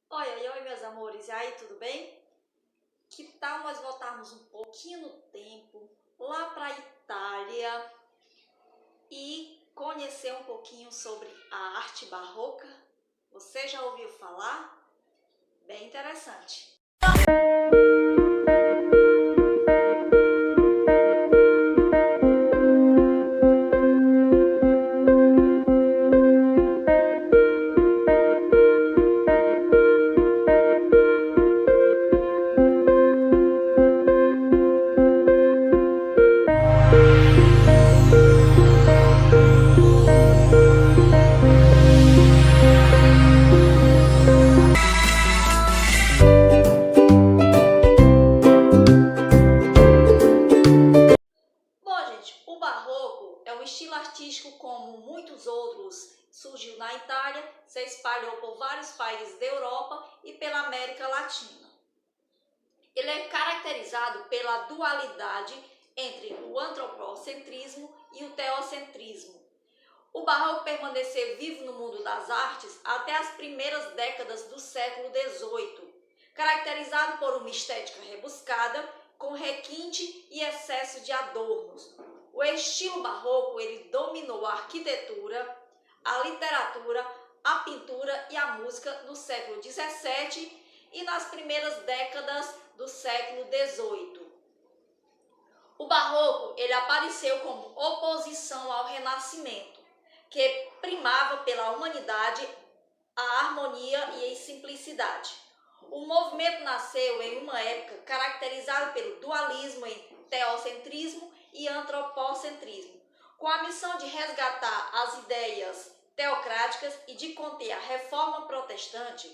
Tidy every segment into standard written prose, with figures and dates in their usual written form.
Oi, meus amores, e aí, tudo bem? Que tal nós voltarmos um pouquinho no tempo, lá para a Itália, e conhecer um pouquinho sobre a arte barroca? Você já ouviu falar? Bem interessante. Bom, gente, o barroco é um estilo artístico como muitos outros. Surgiu na Itália, se espalhou por vários países da Europa e pela América Latina. Ele é caracterizado pela dualidade entre o antropocentrismo e o teocentrismo. O barroco permaneceu vivo no mundo das artes até as primeiras décadas do século XVIII, caracterizado por uma estética rebuscada, com requinte e excesso de adornos. O estilo barroco ele dominou a arquitetura, a literatura, a pintura e a música no século XVII e nas primeiras décadas do século XVIII. O barroco ele apareceu como oposição ao Renascimento, que primava pela humanidade, a harmonia e a simplicidade. O movimento nasceu em uma época caracterizada pelo dualismo em teocentrismo e antropocentrismo, com a missão de resgatar as ideias teocráticas e de conter a reforma protestante.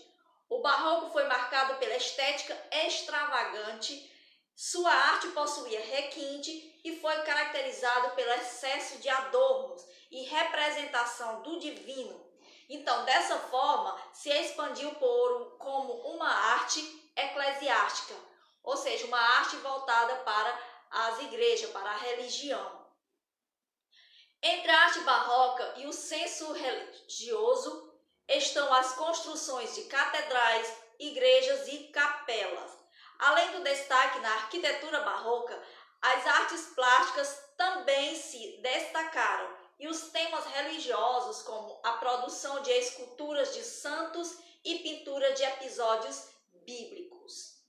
O barroco foi marcado pela estética extravagante, sua arte possuía requinte e foi caracterizado pelo excesso de adornos e representação do divino. Então, dessa forma, se expandiu como uma arte eclesiástica, ou seja, uma arte voltada para as igrejas, para a religião. Entre a arte barroca e o senso religioso estão as construções de catedrais, igrejas e capelas. Além do destaque na arquitetura barroca, as artes plásticas também se destacaram e os temas religiosos, como a produção de esculturas de santos e pintura de episódios bíblicos.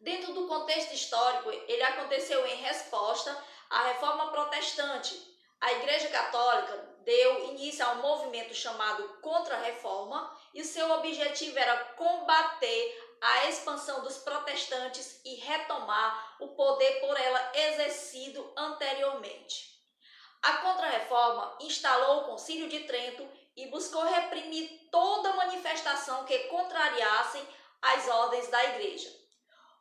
Dentro do contexto histórico, ele aconteceu em resposta à Reforma Protestante. A Igreja Católica deu início a um movimento chamado Contra-Reforma e o seu objetivo era combater a expansão dos protestantes e retomar o poder por ela exercido anteriormente. A Contra-Reforma instalou o Concílio de Trento e buscou reprimir toda manifestação que contrariassem as ordens da Igreja.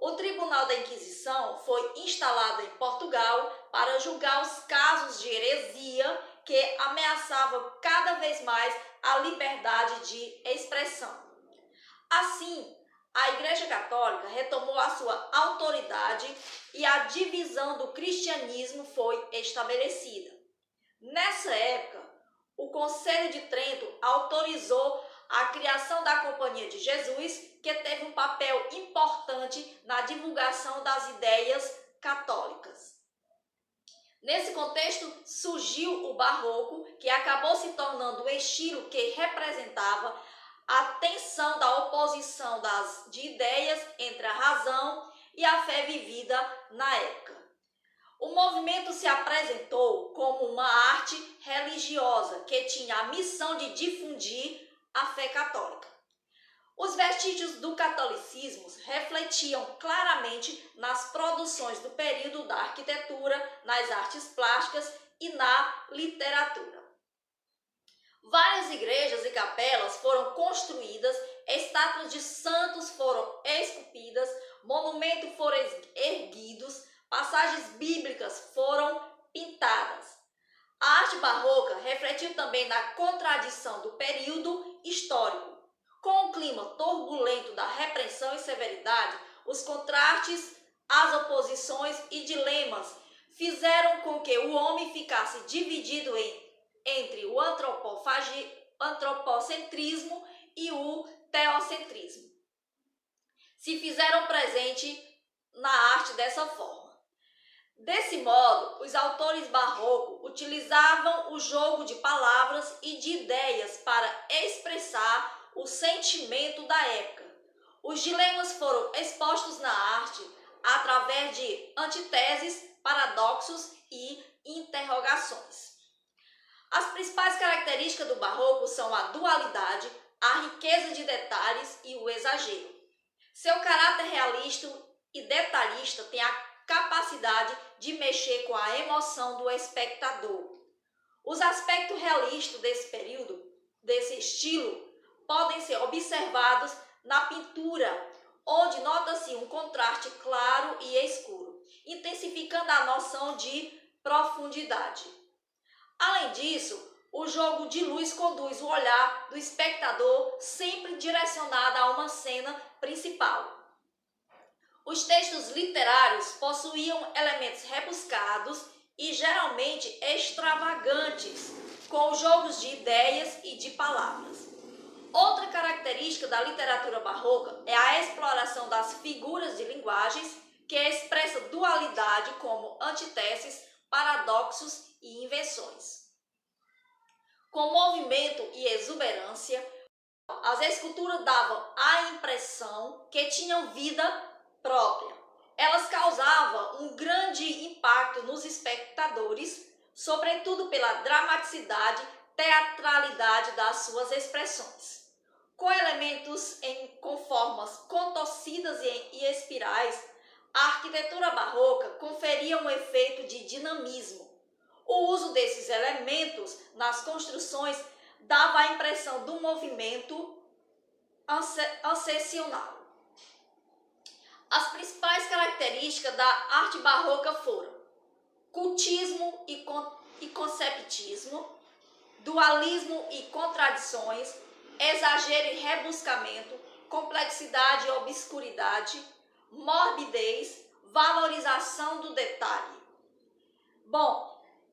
O Tribunal da Inquisição foi instalado em Portugal para julgar os casos de heresia que ameaçavam cada vez mais a liberdade de expressão. Assim, a Igreja Católica retomou a sua autoridade e a divisão do cristianismo foi estabelecida. Nessa época, o Conselho de Trento autorizou a criação da Companhia de Jesus, que teve um papel importante na divulgação das ideias católicas. Nesse contexto, surgiu o Barroco, que acabou se tornando o estilo que representava a tensão da oposição de ideias entre a razão e a fé vivida na época. O movimento se apresentou como uma arte religiosa que tinha a missão de difundir a fé católica. Os vestígios do catolicismo refletiam claramente nas produções do período da arquitetura, nas artes plásticas e na literatura. Várias igrejas e capelas foram construídas, estátuas de santos foram esculpidas, monumentos foram erguidos, passagens bíblicas foram pintadas. A arte barroca refletiu também na contradição do período histórico. Com o clima turbulento da repressão e severidade, os contrastes, as oposições e dilemas fizeram com que o homem ficasse dividido entre o antropocentrismo e o teocentrismo se fizeram presente na arte dessa forma. Desse modo, os autores barrocos utilizavam o jogo de palavras e de ideias para expressar o sentimento da época. Os dilemas foram expostos na arte através de antiteses, paradoxos e interrogações. As principais características do barroco são a dualidade, a riqueza de detalhes e o exagero. Seu caráter realista e detalhista tem a capacidade de mexer com a emoção do espectador. Os aspectos realistas desse período, desse estilo, podem ser observados na pintura, onde nota-se um contraste claro e escuro, intensificando a noção de profundidade. Além disso, o jogo de luz conduz o olhar do espectador sempre direcionado a uma cena principal. Os textos literários possuíam elementos rebuscados e geralmente extravagantes, com jogos de ideias e de palavras. Outra característica da literatura barroca é a exploração das figuras de linguagens, que expressa dualidade como antíteses, paradoxos e invenções. Com movimento e exuberância, as esculturas davam a impressão que tinham vida própria. Elas causavam um grande impacto nos espectadores, sobretudo pela dramaticidade, teatralidade das suas expressões. Com elementos com formas contorcidas e espirais, a arquitetura barroca conferia um efeito de dinamismo. O uso desses elementos nas construções dava a impressão do movimento ascensional. As principais características da arte barroca foram cultismo e conceptismo, dualismo e contradições, exagero e rebuscamento, complexidade e obscuridade, morbidez, valorização do detalhe. Bom,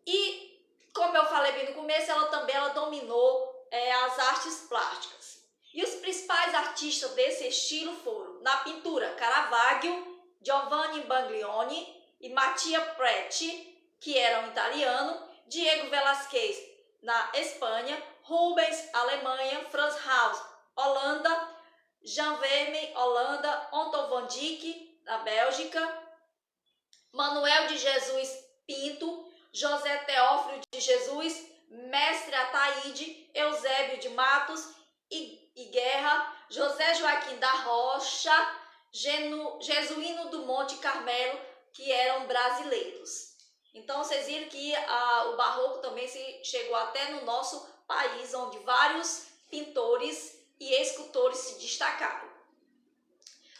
e como eu falei bem no começo, ela dominou as artes plásticas. E os principais artistas desse estilo foram, na pintura, Caravaggio, Giovanni Baglioni e Mattia Preti, que eram italianos, Diego Velázquez, na Espanha, Rubens, Alemanha, Frans Hals, Holanda, Jan Vermeer, Holanda, Otto van Dyck, na Bélgica, Manuel de Jesus Pinto, José Teófilo de Jesus, Mestre Ataíde, Eusébio de Matos e Guerra, José Joaquim da Rocha, Jesuíno do Monte Carmelo, que eram brasileiros. Então, vocês viram que o barroco também chegou até no nosso país, onde vários pintores e escultores se destacaram.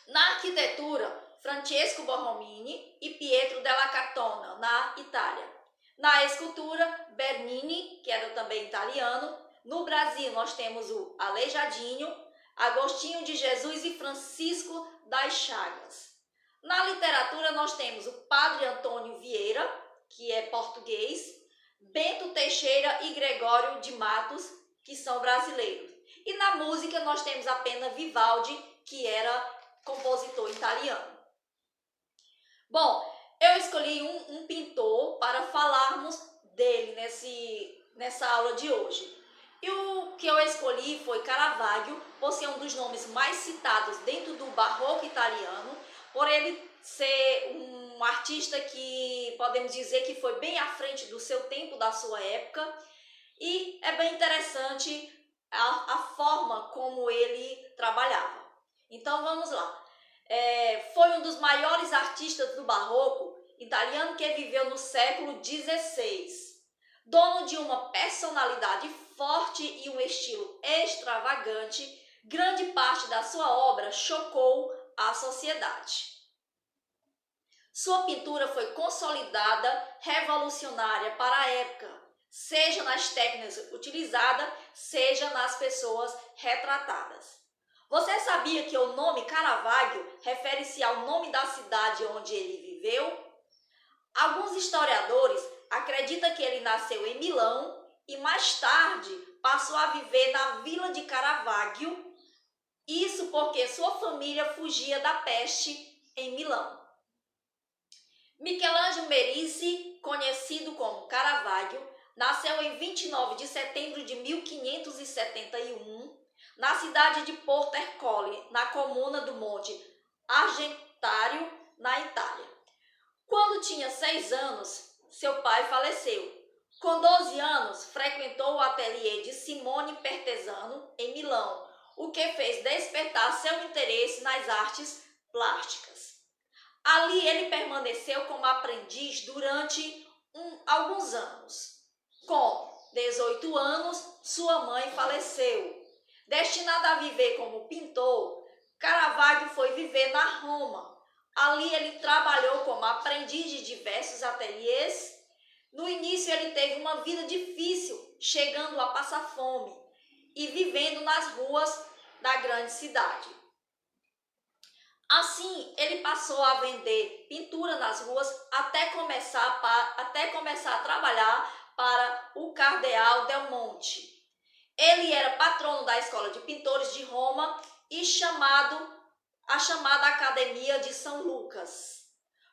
Na arquitetura, Francesco Borromini e Pietro della Catona, na Itália. Na escultura, Bernini, que era também italiano. No Brasil, nós temos o Aleijadinho, Agostinho de Jesus e Francisco das Chagas. Na literatura, nós temos o Padre Antônio Vieira, que é português, Bento Teixeira e Gregório de Matos, que são brasileiros. E na música, nós temos apenas Vivaldi, que era compositor italiano. Bom, eu escolhi um pintor para falarmos dele nessa aula de hoje. E o que eu escolhi foi Caravaggio, por ser um dos nomes mais citados dentro do barroco italiano, por ele ser um artista que podemos dizer que foi bem à frente do seu tempo, da sua época, e é bem interessante a forma como ele trabalhava. Então vamos lá. Foi um dos maiores artistas do barroco italiano que viveu no século XVI. Dono de uma personalidade forte e um estilo extravagante, grande parte da sua obra chocou a sociedade. Sua pintura foi consolidada, revolucionária para a época, seja nas técnicas utilizadas, seja nas pessoas retratadas. Você sabia que o nome Caravaggio refere-se ao nome da cidade onde ele viveu? Alguns historiadores acreditam que ele nasceu em Milão e mais tarde passou a viver na vila de Caravaggio. porque sua família fugia da peste em Milão. Michelangelo Merisi, conhecido como Caravaggio, nasceu em 29 de setembro de 1571, na cidade de Porto Ercole, na comuna do Monte Argentário, na Itália. Quando tinha 6 anos, seu pai faleceu. Com 12 anos, frequentou o ateliê de Simone Pertesano, em Milão, o que fez despertar seu interesse nas artes plásticas. Ali ele permaneceu como aprendiz durante alguns anos. Com 18 anos, sua mãe faleceu. Destinado a viver como pintor, Caravaggio foi viver na Roma. Ali ele trabalhou como aprendiz de diversos ateliês. No início ele teve uma vida difícil, chegando a passar fome e vivendo nas ruas da grande cidade. Assim, ele passou a vender pintura nas ruas até começar a trabalhar para o Cardeal Del Monte. Ele era patrono da Escola de Pintores de Roma e a chamada Academia de São Lucas.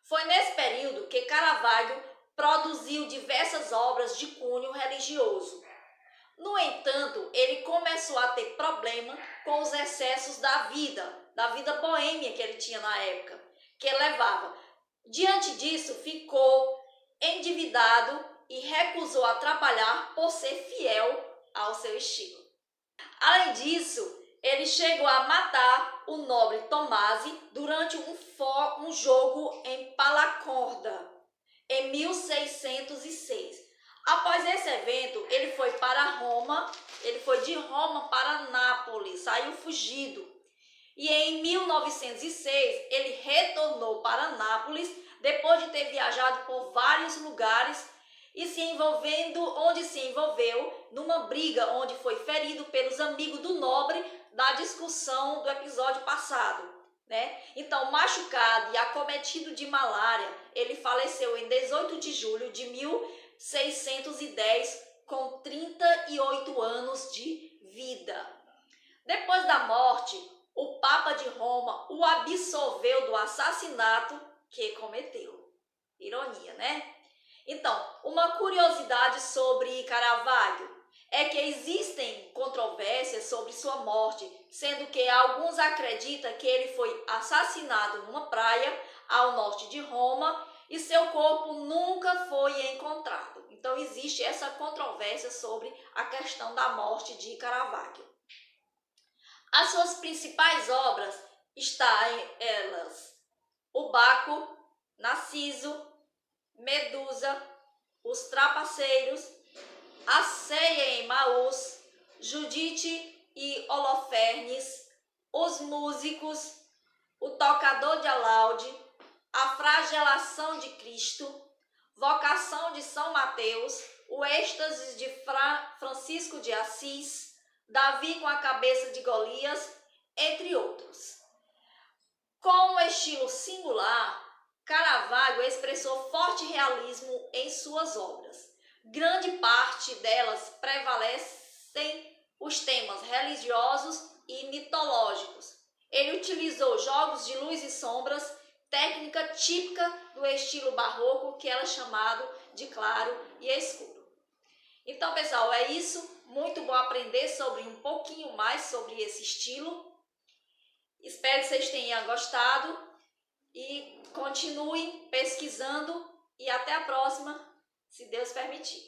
Foi nesse período que Caravaggio produziu diversas obras de cunho religioso. No entanto, ele começou a ter problema com os excessos da vida boêmia que ele tinha na época, que ele levava. Diante disso, ficou endividado e recusou a trabalhar por ser fiel ao seu estilo. Além disso, ele chegou a matar o nobre Tomasi durante um jogo em Palacorda, em 1606. Após esse evento, ele foi de Roma para Nápoles, saiu fugido. E em 1906, ele retornou para Nápoles, depois de ter viajado por vários lugares e onde se envolveu numa briga onde foi ferido pelos amigos do nobre da discussão do episódio passado, né? Então, machucado e acometido de malária, ele faleceu em 18 de julho de 1610 com 38 anos de vida. Depois da morte, o Papa de Roma o absolveu do assassinato que cometeu. Ironia, né? Então, uma curiosidade sobre Caravaggio é que existem controvérsias sobre sua morte, sendo que alguns acreditam que ele foi assassinado numa praia ao norte de Roma e seu corpo nunca foi encontrado. Então, existe essa controvérsia sobre a questão da morte de Caravaggio. As suas principais obras estão elas: o Baco, Narciso, Medusa, os Trapaceiros, a Ceia em Maús, Judite e Holofernes, os Músicos, o Tocador de Alaude, a Flagelação de Cristo, Vocação de São Mateus, o Êxtase de Francisco de Assis, Davi com a cabeça de Golias, entre outros. Com um estilo singular, Caravaggio expressou forte realismo em suas obras. Grande parte delas prevalecem os temas religiosos e mitológicos. Ele utilizou jogos de luz e sombras, técnica típica do estilo barroco, que era chamado de claro e escuro. Então, pessoal, é isso. Muito bom aprender sobre um pouquinho mais sobre esse estilo. Espero que vocês tenham gostado e continuem pesquisando e até a próxima, se Deus permitir.